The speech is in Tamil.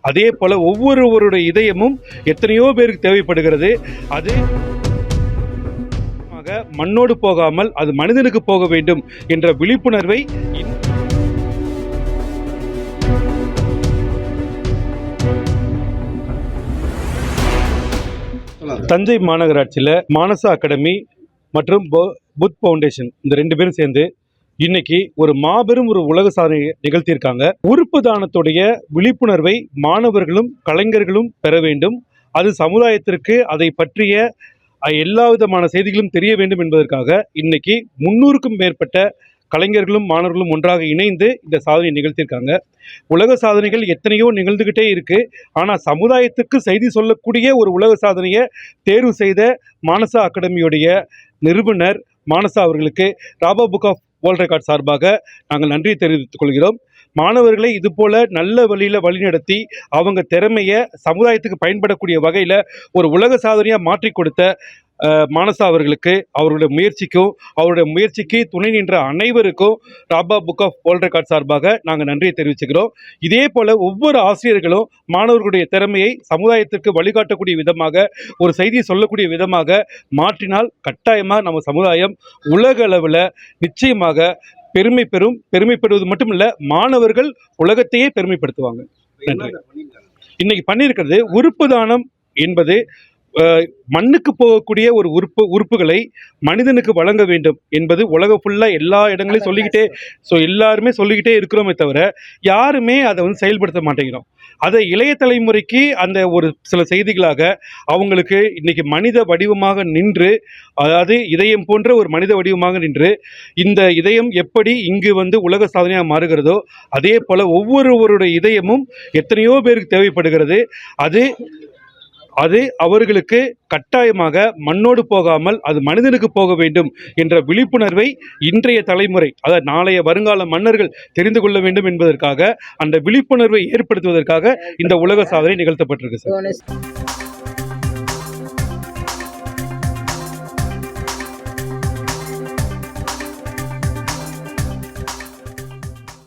அதே போல ஒவ்வொருவருடைய இதயமும் எத்தனையோ பேருக்கு தேவைப்படுகிறது. அது மண்ணோடு போகாமல் அது மனிதனுக்கு போக வேண்டும் என்ற விழிப்புணர்வை தஞ்சை மாநகராட்சியில் மானசா அகாடமி மற்றும் புத் ஃபவுண்டேஷன் இந்த 2 பேரும் சேர்ந்து இன்னைக்கு ஒரு மாபெரும் ஒரு உலக சாதனை நிகழ்த்தியிருக்காங்க. உறுப்பு தானத்துடைய விழிப்புணர்வை மாணவர்களும் கலைஞர்களும் பெற வேண்டும். அது சமுதாயத்திற்கு அதை பற்றிய எல்லா விதமான செய்திகளும் தெரிய வேண்டும் என்பதற்காக இன்னைக்கு 300க்கும் மேற்பட்ட கலைஞர்களும் மாணவர்களும் ஒன்றாக இணைந்து இந்த சாதனையை நிகழ்த்தியிருக்காங்க. உலக சாதனைகள் எத்தனையோ நிகழ்ந்துகிட்டே இருக்கு. ஆனால் சமுதாயத்துக்கு செய்தி சொல்லக்கூடிய ஒரு உலக சாதனையை தேர்வு செய்த மானசா அகாடமியுடைய நிறுவனர் மானசா அவர்களுக்கு Raba book of world record சார்பாக நாங்கள் நன்றி தெரிவித்துக் கொள்கிறோம். மாணவர்களை இது போல நல்ல வழியில் வழிநடத்தி அவங்க திறமையை சமுதாயத்துக்கு பயன்படக்கூடிய வகையில் ஒரு உலக சாதனையாக மாற்றி கொடுத்த மானசா அவர்களுக்கு அவருடைய முயற்சிக்கு துணை நின்ற அனைவருக்கும் Raba book of world record சார்பாக நாங்கள் நன்றியை தெரிவிச்சுக்கிறோம். இதே போல ஒவ்வொரு ஆசிரியர்களும் மாணவர்களுடைய திறமையை சமுதாயத்திற்கு வழிகாட்டக்கூடிய விதமாக ஒரு செய்தியை சொல்லக்கூடிய விதமாக மாற்றினால் கட்டாயமாக நம்ம சமுதாயம் உலக அளவில் நிச்சயமாக பெருமைப்படுவது மட்டும் இல்லை, மாணவர்கள் உலகத்தையே பெருமைப்படுத்துவாங்க. இன்னைக்கு பண்ணியிருக்கிறது உறுப்பு தானம் என்பது மண்ணுக்கு போகக்கூடிய ஒரு உறுப்புகளை மனிதனுக்கு வழங்க வேண்டும் என்பது உலக ஃபுல்லாக எல்லா இடங்களையும் எல்லாருமே சொல்லிக்கிட்டே இருக்கிறோமே தவிர யாருமே அதை செயல்படுத்த மாட்டேங்கிறோம். அதை இளைய தலைமுறைக்கு அந்த ஒரு சில செய்திகளாக அவங்களுக்கு இன்னைக்கு மனித வடிவமாக நின்று, அதாவது இதயம் போன்ற ஒரு மனித வடிவமாக நின்று இந்த இதயம் எப்படி இங்கு உலக சாதனையாக மாறுகிறதோ அதே போல ஒவ்வொருவருடைய இதயமும் எத்தனையோ பேருக்கு தேவைப்படுகிறது. அது அவர்களுக்கு கட்டாயமாக மண்ணோடு போகாமல் அது மனிதனுக்கு போக வேண்டும் என்ற விழிப்புணர்வை இன்றைய தலைமுறை, அதாவது நாளைய வருங்கால மன்னர்கள் தெரிந்து கொள்ள வேண்டும் என்பதற்காக அந்த விழிப்புணர்வை ஏற்படுத்துவதற்காக இந்த உலக சாதனை நிகழ்த்தப்பட்டிருக்கு சார்.